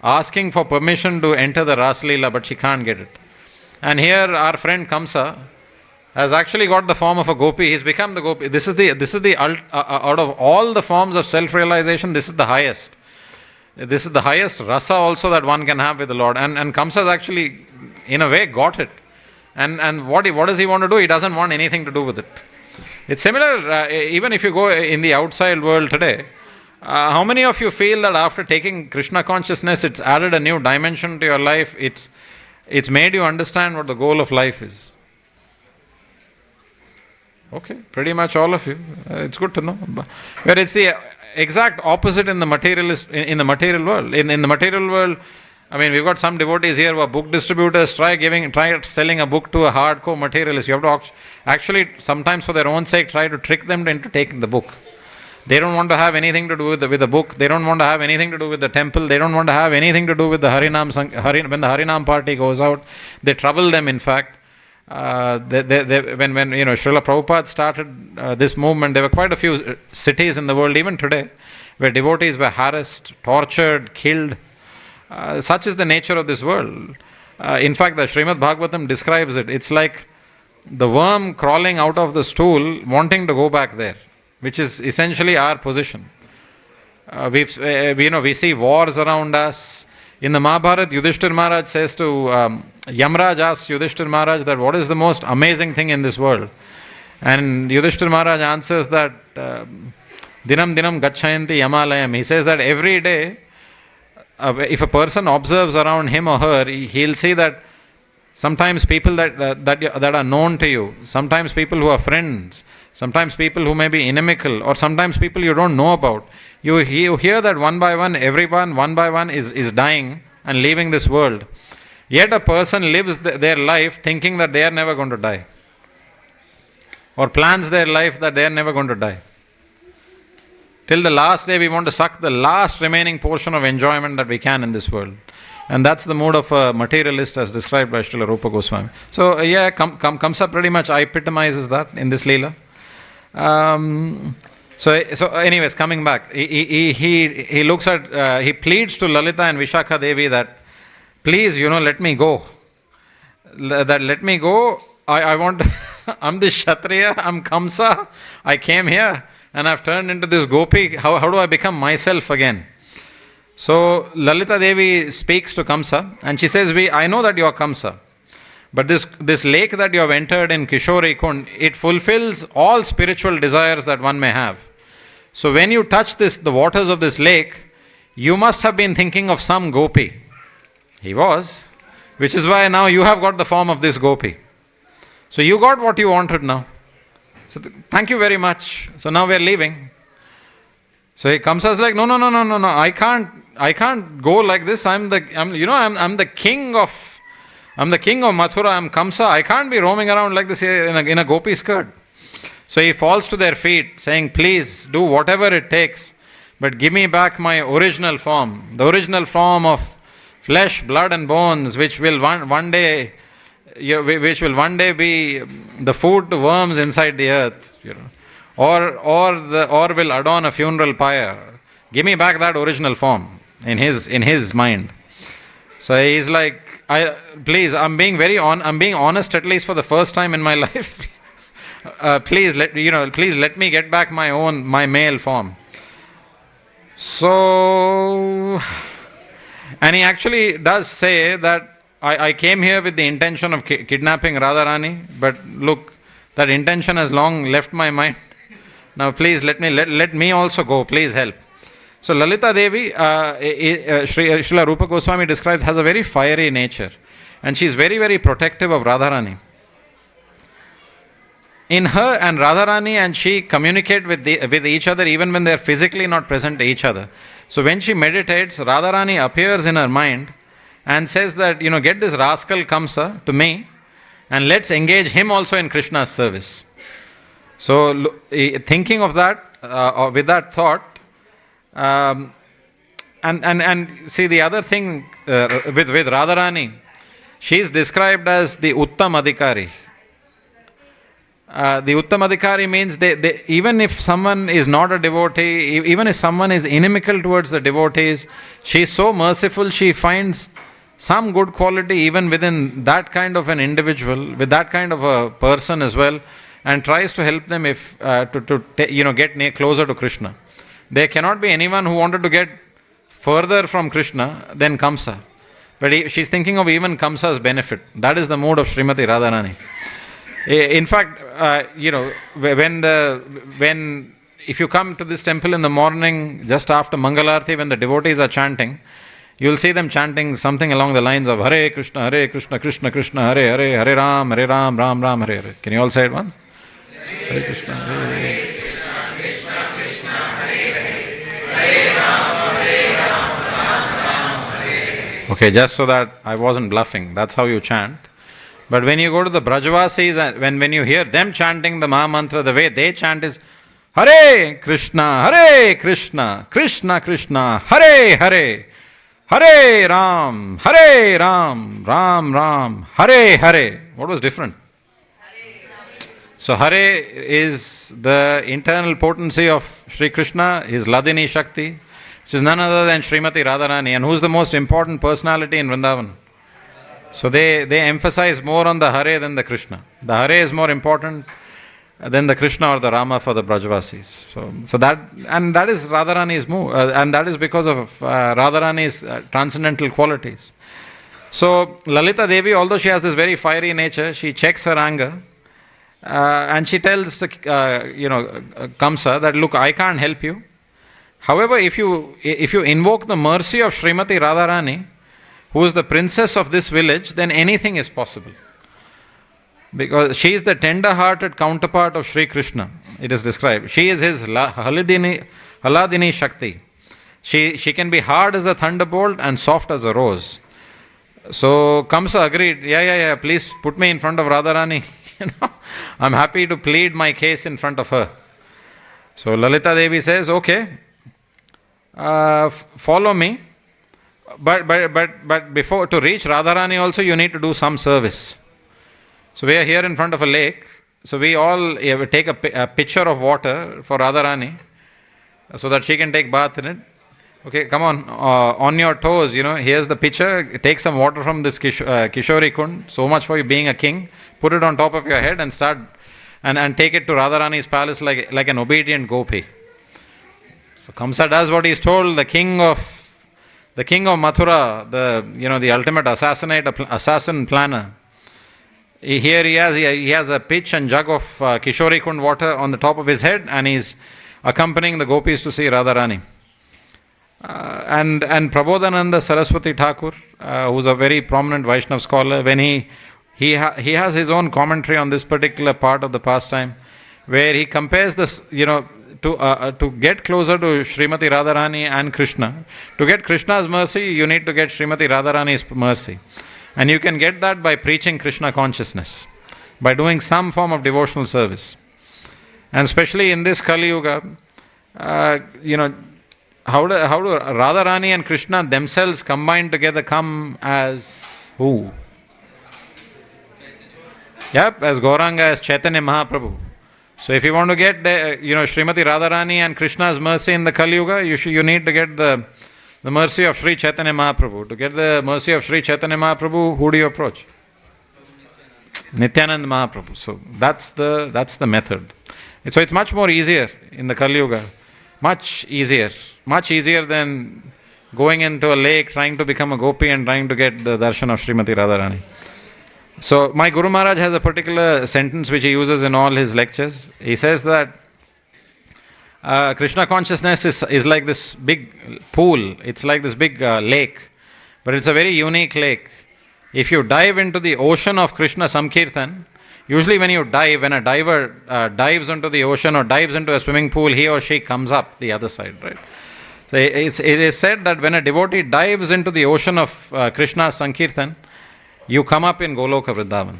asking for permission to enter the Rasa Leela, but she can't get it. And here our friend Kamsa has actually got the form of a gopi. He's become the gopi. This is the out of all the forms of self-realization, this is the highest. This is the highest rasa also that one can have with the Lord. And Kamsa has actually, in a way, got it. And what does he want to do? He doesn't want anything to do with it. It's similar, even if you go in the outside world today, how many of you feel that after taking Krishna consciousness, it's added a new dimension to your life? It's made you understand what the goal of life is. Okay, pretty much all of you. It's good to know. Where it's the exact opposite in the materialist, in the material world. In the material world, I mean, we've got some devotees here who are book distributors. Try selling a book to a hardcore materialist. You have to actually, sometimes for their own sake, try to trick them into taking the book. They don't want to have anything to do with the book. They don't want to have anything to do with the temple. They don't want to have anything to do with the Harinam. When the Harinam party goes out, they trouble them. In fact, when Srila Prabhupada started this movement, there were quite a few cities in the world, even today, where devotees were harassed, tortured, killed. Such is the nature of this world. In fact, the Srimad Bhagavatam describes it. It's like the worm crawling out of the stool, wanting to go back there, which is essentially our position. We see wars around us. In the Mahabharata, Yudhishthir Maharaj says to Yamraj asks Yudhishthir Maharaj that what is the most amazing thing in this world? And Yudhishthir Maharaj answers that Dinam Dinam Gacchayanti Yamalayam. He says that every day, if a person observes around him or her, he'll see that sometimes people that are known to you, sometimes people who are friends, sometimes people who may be inimical, or sometimes people you don't know about, you hear that one by one, everyone one by one is dying and leaving this world. Yet a person lives their life thinking that they are never going to die, or plans their life that they are never going to die. Till the last day we want to suck the last remaining portion of enjoyment that we can in this world. And that's the mood of a materialist as described by Srila Rupa Goswami. So Kamsa pretty much epitomizes that in this Leela. So anyways, coming back, he looks at, he pleads to Lalita and Vishakha Devi that, please, let me go. Let me go. I want, I'm this Kshatriya, I'm Kamsa, I came here and I've turned into this gopi. How do I become myself again? So Lalita Devi speaks to Kamsa and she says, I know that you are Kamsa, but this lake that you have entered in Kishori Kund, it fulfills all spiritual desires that one may have. So when you touch the waters of this lake, you must have been thinking of some gopi. He was, which is why now you have got the form of this gopi. So you got what you wanted now. So thank you very much. So now we are leaving. So he comes as like, no, I can't go like this. I'm the king of Mathura. I'm Kamsa. I can't be roaming around like this here in a gopi skirt. So he falls to their feet, saying, please do whatever it takes, but give me back my original form, the original form of flesh, blood, and bones, which will one day be the food to worms inside the earth, or will adorn a funeral pyre. Give me back that original form in his mind. So he's like, please, I'm being honest, at least for the first time in my life. Please let me get back my male form. So, and he actually does say that I came here with the intention of kidnapping Radharani, but look, that intention has long left my mind. Now please let me also go, please help. So Lalita Devi, Srila Rupa Goswami describes, has a very fiery nature, and she is very, very protective of Radharani. In her and Radharani and she communicate with each other even when they are physically not present to each other. So when she meditates, Radharani appears in her mind and says that, get this rascal Kamsa to me and let's engage him also in Krishna's service. So thinking of that, with that thought, and see the other thing with Radharani, she is described as the Uttam Adhikari. The Uttam Adhikari means they, even if someone is not a devotee, even if someone is inimical towards the devotees, she is so merciful, she finds some good quality even within that kind of an individual, with that kind of a person as well, and tries to help them get closer to Krishna. There cannot be anyone who wanted to get further from Krishna than Kamsa. But she's thinking of even Kamsa's benefit. That is the mood of Srimati Radharani. In fact, if you come to this temple in the morning, just after Mangalarti, when the devotees are chanting, you'll see them chanting something along the lines of Hare Krishna, Krishna Krishna, Hare Hare, Hare Ram, Ram Ram, Hare Hare. Can you all say it once? Hare Krishna, Hare Krishna, Hare Ram. Okay, just so that I wasn't bluffing, that's how you chant. But when you go to the Brajvasis, when you hear them chanting the Maha Mantra, the way they chant is Hare Krishna, Krishna Krishna, Hare Hare, Hare Ram, Ram Ram, Hare Hare. What was different? So Hare is the internal potency of Sri Krishna, his Ladini Shakti, which is none other than Srimati Radharani. And who's the most important personality in Vrindavan? So they emphasize more on the Hare than the Krishna. The Hare is more important than the Krishna or the Rama for the Brajvasis. So that is Radharani's move, and that is because of Radharani's transcendental qualities. So Lalita Devi, although she has this very fiery nature, she checks her anger, and she tells Kamsa that, look, I can't help you. However, if you invoke the mercy of Srimati Radharani, who is the princess of this village, then anything is possible. Because she is the tender-hearted counterpart of Sri Krishna, it is described. She is his Haladini Shakti. She can be hard as a thunderbolt and soft as a rose. So Kamsa agreed, yeah, please put me in front of Radharani. I'm happy to plead my case in front of her. So Lalita Devi says, okay, follow me. But before, to reach Radharani also, you need to do some service. So we are here in front of a lake. So we all take a pitcher of water for Radharani so that she can take bath in it. Okay, come on your toes, here's the pitcher. Take some water from this Kishori Kund. So much for you being a king. Put it on top of your head and start and take it to Radharani's palace like an obedient Gopi. So Kamsa does what he's told. The king of Mathura, the ultimate assassin planner. He has a pitch and jug of Kishori Kund water on the top of his head, and he's accompanying the gopis to see Radharani. And Prabodhananda Saraswati Thakur, who's a very prominent Vaishnav scholar, when he has his own commentary on this particular part of the pastime, where he compares this, to get closer to Srimati Radharani and Krishna. To get Krishna's mercy, you need to get Srimati Radharani's mercy. And you can get that by preaching Krishna consciousness, by doing some form of devotional service. And especially in this Kali Yuga, how do Radharani and Krishna themselves combined together come as who? Yep, as Gauranga, as Chaitanya Mahaprabhu. So if you want to get the, Srimati Radharani and Krishna's mercy in the Kali Yuga, you need to get the mercy of Sri Chaitanya Mahaprabhu. To get the mercy of Sri Chaitanya Mahaprabhu, who do you approach? Nityanand Mahaprabhu. So that's the method. So it's much more easier in the Kali Yuga. Much easier than going into a lake, trying to become a gopi and trying to get the darshan of Srimati Radharani. So my Guru Maharaj has a particular sentence which he uses in all his lectures. He says that Krishna consciousness is like this big pool. It's like this big lake, but it's a very unique lake. If you dive into the ocean of Krishna Samkirtan, usually when a diver dives into the ocean or dives into a swimming pool, he or she comes up the other side, right? So it is said that when a devotee dives into the ocean of Krishna's Sankirtan, you come up in Goloka Vrindavan.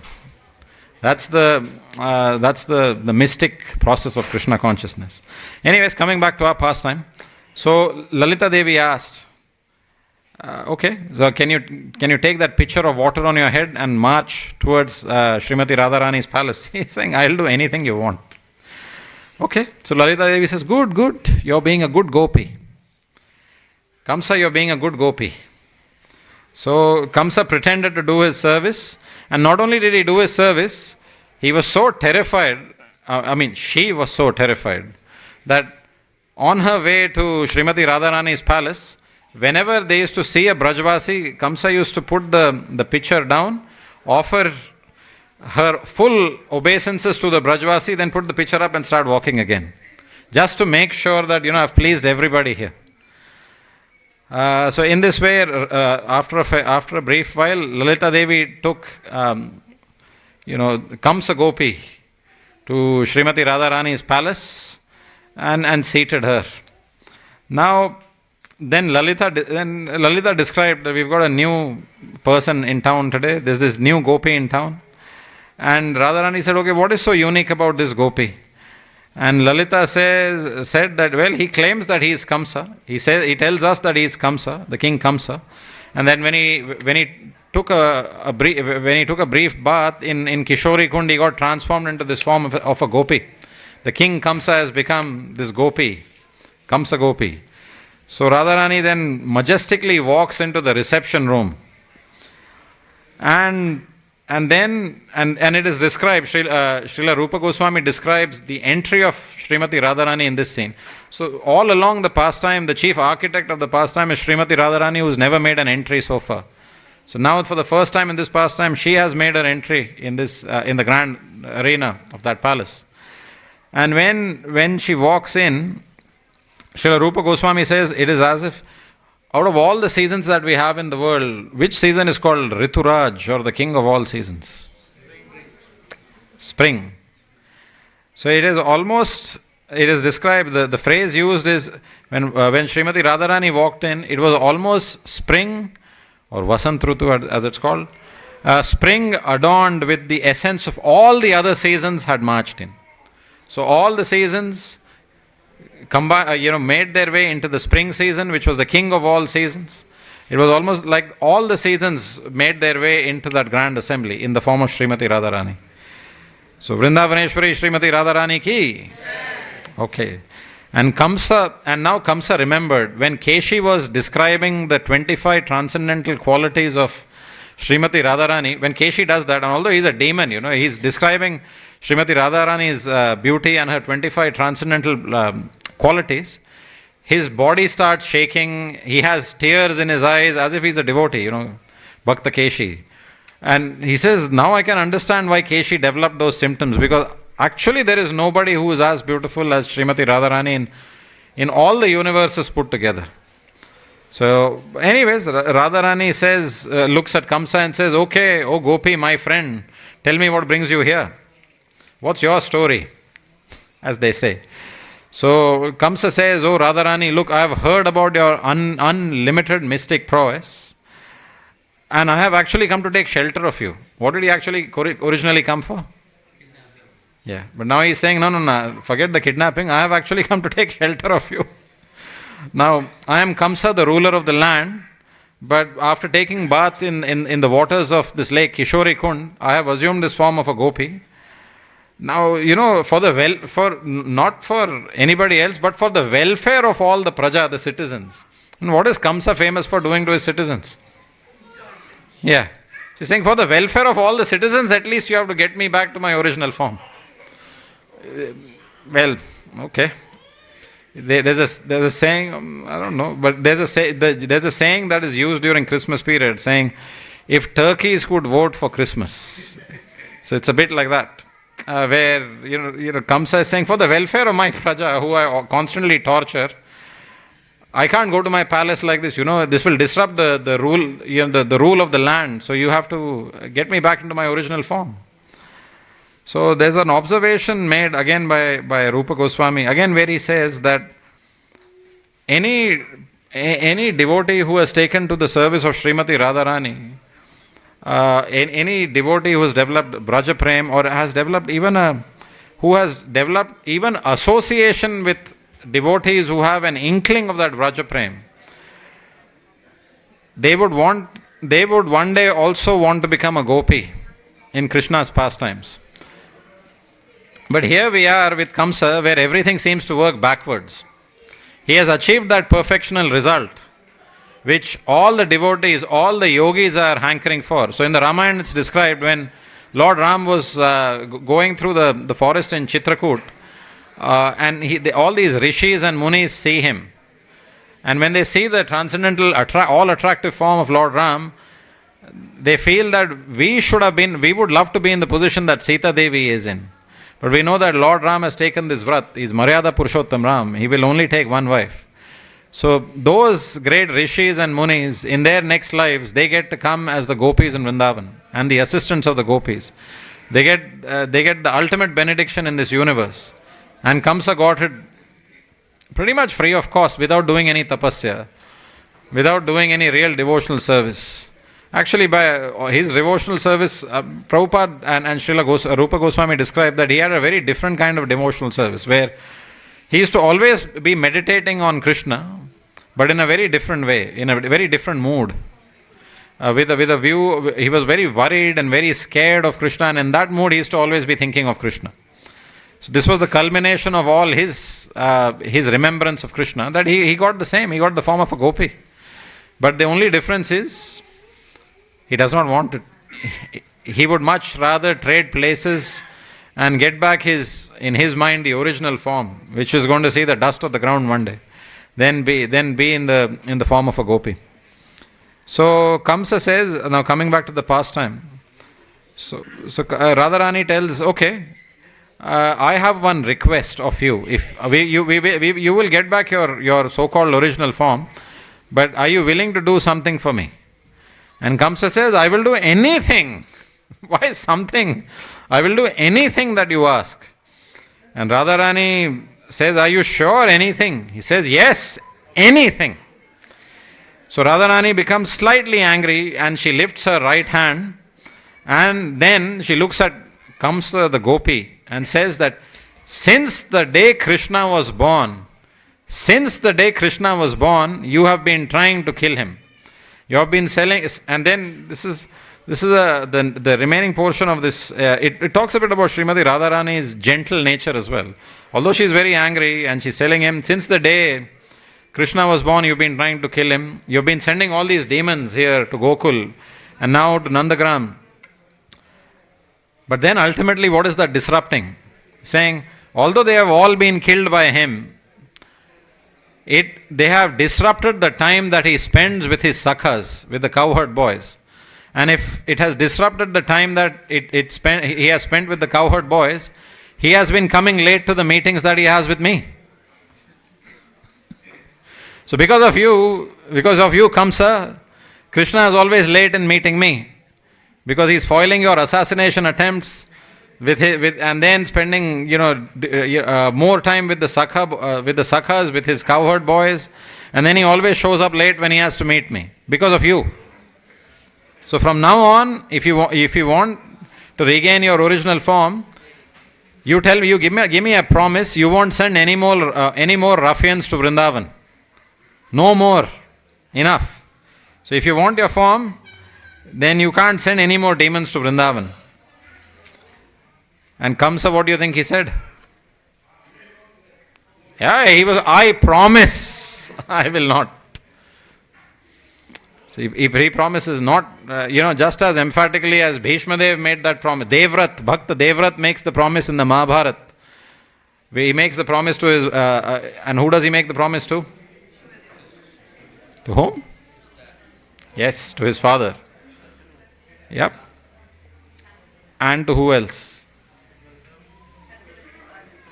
That's the mystic process of Krishna consciousness. Anyways, coming back to our pastime. So Lalita Devi asked, okay, so can you take that pitcher of water on your head and march towards Srimati Radharani's palace? He's saying, I'll do anything you want. Okay, so Lalita Devi says, good, you're being a good gopi. Kamsa, you're being a good gopi. So Kamsa pretended to do his service, and not only did he do his service, he was so terrified, she was so terrified, that on her way to Srimati Radharani's palace, whenever they used to see a Brajvasi, Kamsa used to put the pitcher down, offer her full obeisances to the Brajvasi, then put the pitcher up and start walking again. Just to make sure that, I've pleased everybody here. So in this way, after a brief while, Lalita Devi took, Kamsa Gopi to Srimati Radharani's palace and seated her. Now, then Lalita described that we've got a new person in town today. There's this new Gopi in town. And Radharani said, okay, what is so unique about this Gopi? And Lalita said that, well, he claims that he is Kamsa. He tells us that he is Kamsa, the king Kamsa. And then when he took a brief bath in Kishori Kund, he got transformed into this form of a Gopi. The king Kamsa has become this Gopi, Kamsa Gopi. So Radharani then majestically walks into the reception room. And it is described, Srila Rupa Goswami describes the entry of Srimati Radharani in this scene. So all along the pastime, the chief architect of the pastime is Srimati Radharani, who's never made an entry so far. So now for the first time in this pastime, she has made her entry in the grand arena of that palace. And when she walks in, Srila Rupa Goswami says, it is as if out of all the seasons that we have in the world, which season is called Rituraj, or the king of all seasons? Spring. So it is described, the phrase used is, when Srimati Radharani walked in, it was almost spring, or Vasant Ritu as it's called, spring adorned with the essence of all the other seasons had marched in. So all the seasons made their way into the spring season, which was the king of all seasons. It was almost like all the seasons made their way into that grand assembly in the form of Srimati Radharani. So Vrindavaneshwari Srimati Radharani ki. Okay. And now Kamsa remembered when Keshi was describing the 25 transcendental qualities of Srimati Radharani, when Keshi does that, and although he's a demon, he's describing Srimati Radharani's beauty and her 25 transcendental qualities, his body starts shaking, he has tears in his eyes as if he's a devotee, Bhakta Keshi. And he says, now I can understand why Keshi developed those symptoms, because actually there is nobody who is as beautiful as Srimati Radharani in all the universes put together. So anyways, Radharani says, looks at Kamsa and says, okay, oh Gopi, my friend, tell me what brings you here. What's your story? As they say. So Kamsa says, oh Radharani, look, I have heard about your unlimited mystic prowess, and I have actually come to take shelter of you. What did he actually originally come for? Kidnapping. Yeah, but now he's saying, no, forget the kidnapping, I have actually come to take shelter of you. Now, I am Kamsa, the ruler of the land, but after taking bath in the waters of this lake, Kishori Kund, I have assumed this form of a gopi. Now, not for anybody else, but for the welfare of all the praja, the citizens. And what is Kamsa famous for doing to his citizens? Yeah. She's saying, for the welfare of all the citizens, at least you have to get me back to my original form. Well, okay. There's a saying, I don't know, but there's a saying that is used during Christmas period, saying, if turkeys could vote for Christmas. So it's a bit like that, where Kamsa is saying, for the welfare of my praja, who I constantly torture, I can't go to my palace like this. This will disrupt the rule, the rule of the land. So you have to get me back into my original form. So there's an observation made again by Rupa Goswami, again where he says that any devotee who has taken to the service of Srimati Radharani, any devotee who has developed Braja Prem or has developed who has developed even association with devotees who have an inkling of that Braja Prem, they would one day also want to become a Gopi in Krishna's pastimes. But here we are with Kamsa, where everything seems to work backwards. He has achieved that perfectional result, which all the devotees, all the yogis are hankering for. So in the Ramayana it's described when Lord Ram was going through the forest in Chitrakoot, and all these rishis and munis see him. And when they see the transcendental, all-attractive form of Lord Ram, they feel that we would love to be in the position that Sita Devi is in. But we know that Lord Ram has taken this vrat. He is Maryada Purushottam Ram. He will only take one wife. So those great rishis and munis, in their next lives, they get to come as the gopis in Vrindavan and the assistants of the gopis. They get the ultimate benediction in this universe. And Kamsa got it pretty much free of cost, without doing any tapasya, without doing any real devotional service. Actually, by his devotional service, Prabhupada and Srila Rupa Goswami described that he had a very different kind of devotional service, where he used to always be meditating on Krishna, but in a very different way, in a very different mood. With a view, he was very worried and very scared of Krishna, and in that mood he used to always be thinking of Krishna. So this was the culmination of all his remembrance of Krishna, that he got the same, he got the form of a gopi. But the only difference is, he does not want it. He would much rather trade places and get back in his mind the original form, which is going to see the dust of the ground one day, than be in the form of a gopi. So Kamsa says, now coming back to the pastime, so Radharani tells, okay, I have one request of you. If you will get back your so-called original form, but are you willing to do something for me? And Kamsa says, I will do anything. Why something? I will do anything that you ask. And Radharani says, are you sure anything? He says, yes, anything. So Radharani becomes slightly angry and she lifts her right hand, and then she looks at Kamsa the Gopi and says that since the day Krishna was born, you have been trying to kill him. You have been selling, and then this is the remaining portion of this. It talks a bit about Srimati Radharani's gentle nature as well. Although she is very angry and she's telling him, since the day Krishna was born, you've been trying to kill him. You've been sending all these demons here to Gokul and now to Nandagram. But then ultimately, what is that disrupting? Saying, although they have all been killed by him, they have disrupted the time that he spends with his sakhas, with the cowherd boys. And if it has disrupted the time that he has spent with the cowherd boys, he has been coming late to the meetings that he has with me. So because of you, Kamsa, Krishna is always late in meeting me. Because he's foiling your assassination attempts and then spending more time with the sakhas, with his cowherd boys, and then he always shows up late when he has to meet me because of you. So from now on, if you want to regain your original form, you tell me, you give me a promise, you won't send any more ruffians to Vrindavan. No more. Enough. So if you want your form, then you can't send any more demons to Vrindavan. And Kamsa, what do you think he said? Yeah, I promise I will not. So he promises not, just as emphatically as Bhishma Dev made that promise. Devrat, Bhakta Devrat makes the promise in the Mahabharata. He makes the promise to his, and who does he make the promise to? To whom? Yes, to his father. Yep. And to who else?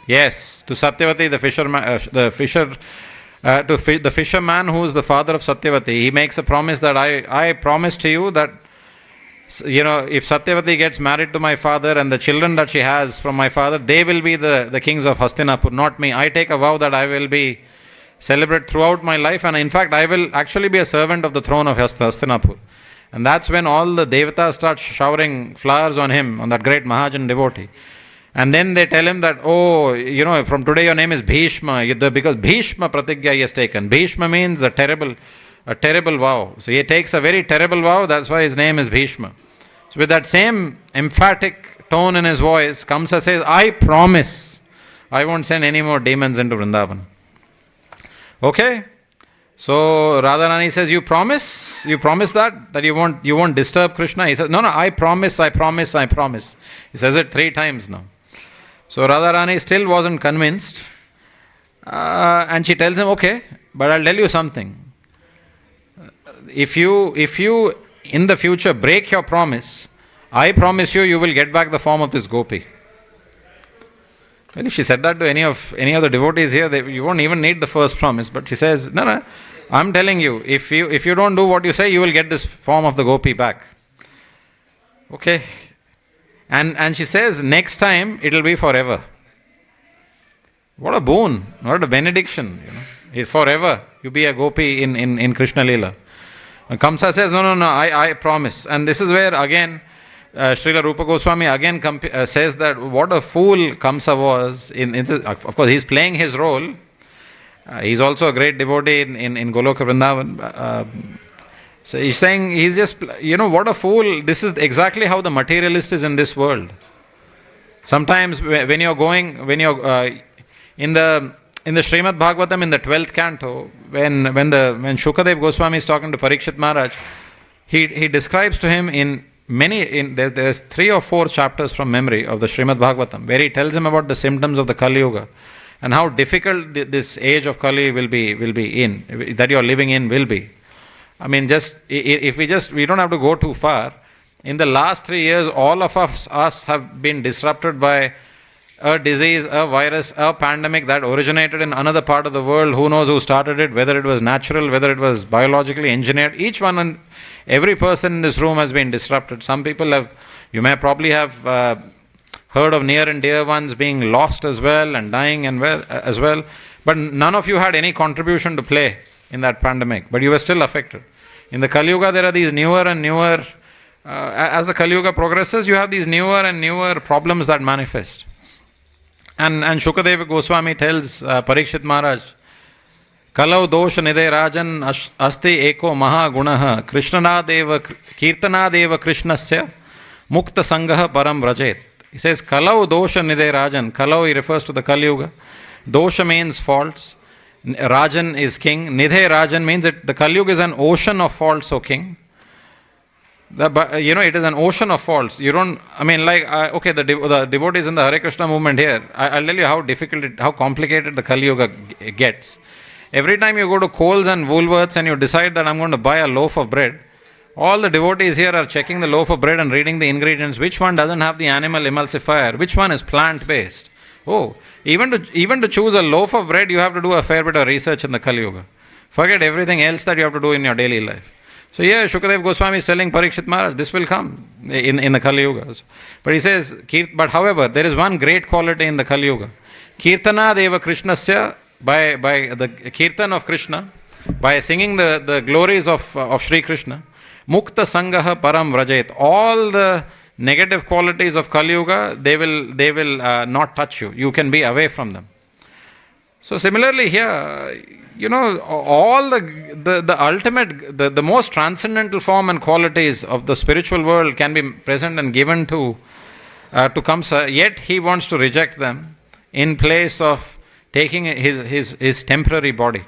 Yes, to Satyavati, the fisherman, the fisherman who is the father of Satyavati. He makes a promise that I promise to you that, if Satyavati gets married to my father and the children that she has from my father, they will be the kings of Hastinapur, not me. I take a vow that I will be celebrate throughout my life, and in fact I will actually be a servant of the throne of Hastinapur. And that's when all the devatas start showering flowers on him, on that great Mahajan devotee. And then they tell him that, from today your name is Bhishma, because Bhishma pratigya he has taken. Bhishma means a terrible vow. So he takes a very terrible vow, that's why his name is Bhishma. So with that same emphatic tone in his voice, Kamsa says, I promise I won't send any more demons into Vrindavan. Okay? So Radharani says, you promise that you won't disturb Krishna? He says, no, I promise. He says it 3 times now. So Radharani still wasn't convinced, and she tells him, okay, but I'll tell you something. If you in the future break your promise, I promise you will get back the form of this Gopi. Well, if she said that to any of the devotees here, you won't even need the first promise. But she says, no, I'm telling you, if you don't do what you say, you will get this form of the Gopi back. Okay. And she says, next time it will be forever. What a boon, what a benediction. Forever you be a Gopi in Krishna Leela. And Kamsa says, no, I promise. And this is where again Srila Rupa Goswami again says that what a fool Kamsa was. Of course, he's playing his role. He's also a great devotee in Goloka Vrindavan. So he's saying, he's just, what a fool. This is exactly how the materialist is in this world. Sometimes when you're in the Srimad Bhagavatam in the 12th canto, when Shukadev Goswami is talking to Parikshit Maharaj, he describes to him there's 3 or 4 chapters from memory of the Srimad Bhagavatam, where he tells him about the symptoms of the Kali Yuga and how difficult this age of Kali will be that you're living in will be. I mean, we don't have to go too far. In the last 3 years, all of us have been disrupted by a disease, a virus, a pandemic that originated in another part of the world. Who knows who started it, whether it was natural, whether it was biologically engineered. Every person in this room has been disrupted. Some people you may probably have heard of near and dear ones being lost as well and dying as well. But none of you had any contribution to play in that pandemic, but you were still affected. In the Kali Yuga, there are these newer and newer, as the Kali Yuga progresses, you have these newer and newer problems that manifest. And Shukadeva Goswami tells Parikshit Maharaj, Kalau dosha nidhe rajan asti eko maha gunaha krishnanadeva kirtanadeva krishnasya mukta sangaha param vrajet. He says, Kalau dosha nidhe rajan. Kalau, he refers to the Kali Yuga. Dosha means faults. Rajan is king. Nidhe Rajan means that the Kali Yuga is an ocean of faults, O king. It is an ocean of faults. The devotees in the Hare Krishna movement here, I'll tell you how complicated the Kali Yuga gets. Every time you go to Coles and Woolworths and you decide that I'm going to buy a loaf of bread, all the devotees here are checking the loaf of bread and reading the ingredients. Which one doesn't have the animal emulsifier? Which one is plant-based? Oh, even to choose a loaf of bread, you have to do a fair bit of research in the Kali Yuga. Forget everything else that you have to do in your daily life. So here, Shukadev Goswami is telling Parikshit Maharaj, this will come in the Kali Yuga. But he says, but however, there is one great quality in the Kali Yuga. Kirtana Deva Krishnasya, by the Kirtan of Krishna, by singing the glories of Sri Krishna, Mukta Sangaha Param Vrajet. All the negative qualities of Kali Yuga, they will not touch you. You can be away from them. So similarly here, all the ultimate, the most transcendental form and qualities of the spiritual world can be present and given to Kamsa, yet he wants to reject them in place of taking his temporary body.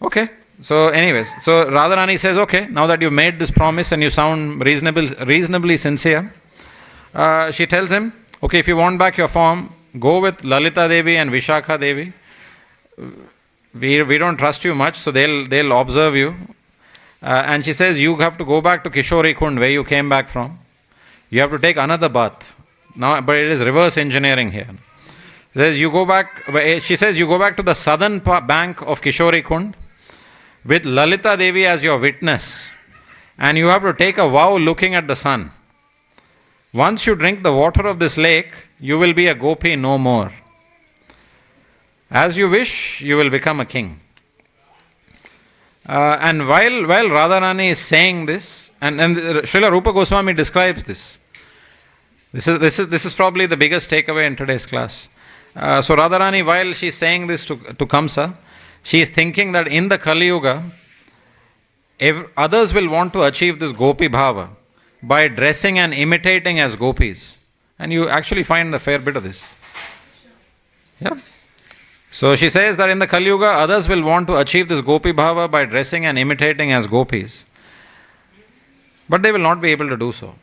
Okay, So, anyways, so Radharani says, okay, now that you made this promise and you sound reasonably sincere, she tells him, okay, if you want back your form, go with Lalita Devi and Vishakha Devi. We don't trust you much, so they'll observe you. And she says, you have to go back to Kishori Kund, where you came back from. You have to take another bath. Now, but it is reverse engineering here. She says, you go back to the southern bank of Kishori Kund with Lalita Devi as your witness. And you have to take a vow looking at the sun. Once you drink the water of this lake, you will be a gopi no more. As you wish, you will become a king. And while Radharani is saying this, and Srila Rupa Goswami describes this. This is probably the biggest takeaway in today's class. So Radharani, while she is saying this to Kamsa, she is thinking that in the Kali Yuga, others will want to achieve this Gopi Bhava by dressing and imitating as gopis. And you actually find a fair bit of this. Yeah. So she says that in the Kali Yuga, others will want to achieve this Gopi Bhava by dressing and imitating as gopis. But they will not be able to do so.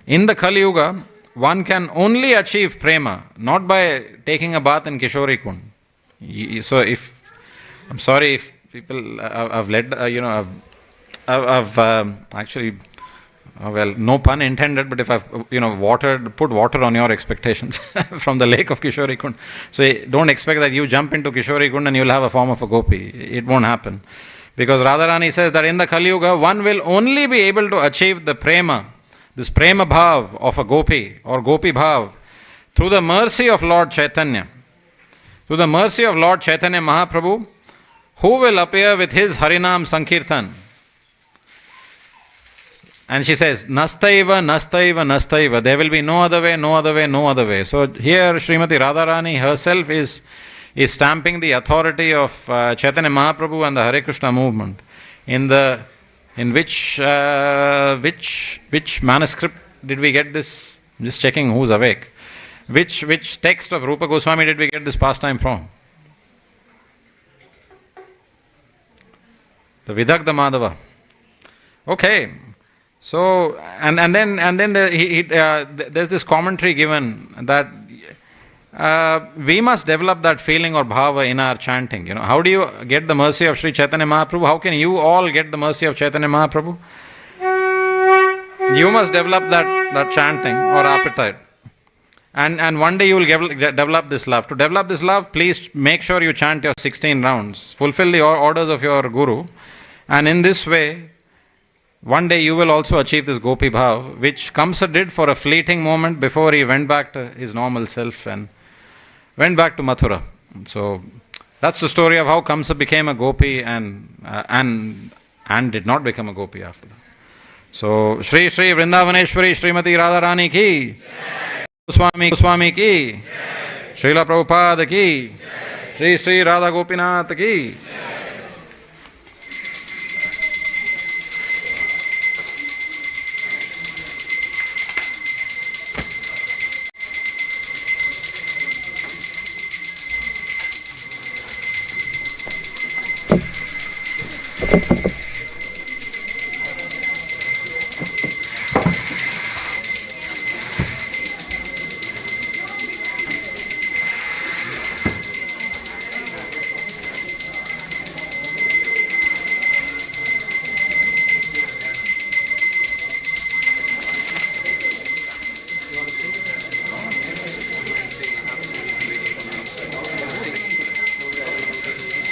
In the Kali Yuga, one can only achieve prema, not by taking a bath in Kishori Kund. So I'm sorry if people, I've led, I've actually, well, no pun intended, but if I've, put water on your expectations from the lake of Kishori Kund. So don't expect that you jump into Kishori Kund and you'll have a form of a gopi. It won't happen. Because Radharani says that in the Kali Yuga, one will only be able to achieve the prema, this prema bhav of a gopi or gopi bhav, through the mercy of Lord Chaitanya. Through the mercy of Lord Chaitanya Mahaprabhu, who will appear with his Harinam Sankirtan. And she says, Nastaiva, Nastaiva, Nastaiva. There will be no other way, no other way, no other way. So here Srimati Radharani herself is stamping the authority of Chaitanya Mahaprabhu and the Hare Krishna movement. In which manuscript did we get this? I'm just checking who's awake. Which text of Rupa Goswami did we get this pastime from? The Vidagdha Madhava. Okay. So, and then there's this commentary given that we must develop that feeling or bhava in our chanting. How do you get the mercy of Sri Chaitanya Mahaprabhu? How can you all get the mercy of Chaitanya Mahaprabhu? You must develop that chanting or appetite. And one day you will develop this love. To develop this love, please make sure you chant your 16 rounds. Fulfill the orders of your Guru. And in this way, one day you will also achieve this Gopi Bhav, which Kamsa did for a fleeting moment before he went back to his normal self and went back to Mathura. So that's the story of how Kamsa became a Gopi and did not become a Gopi after that. So Shri Shri Vrindavaneshwari Srimati Radharani ki, Goswami ki, Srila Prabhupada ki, Shri Shri Radha Gopinath ki.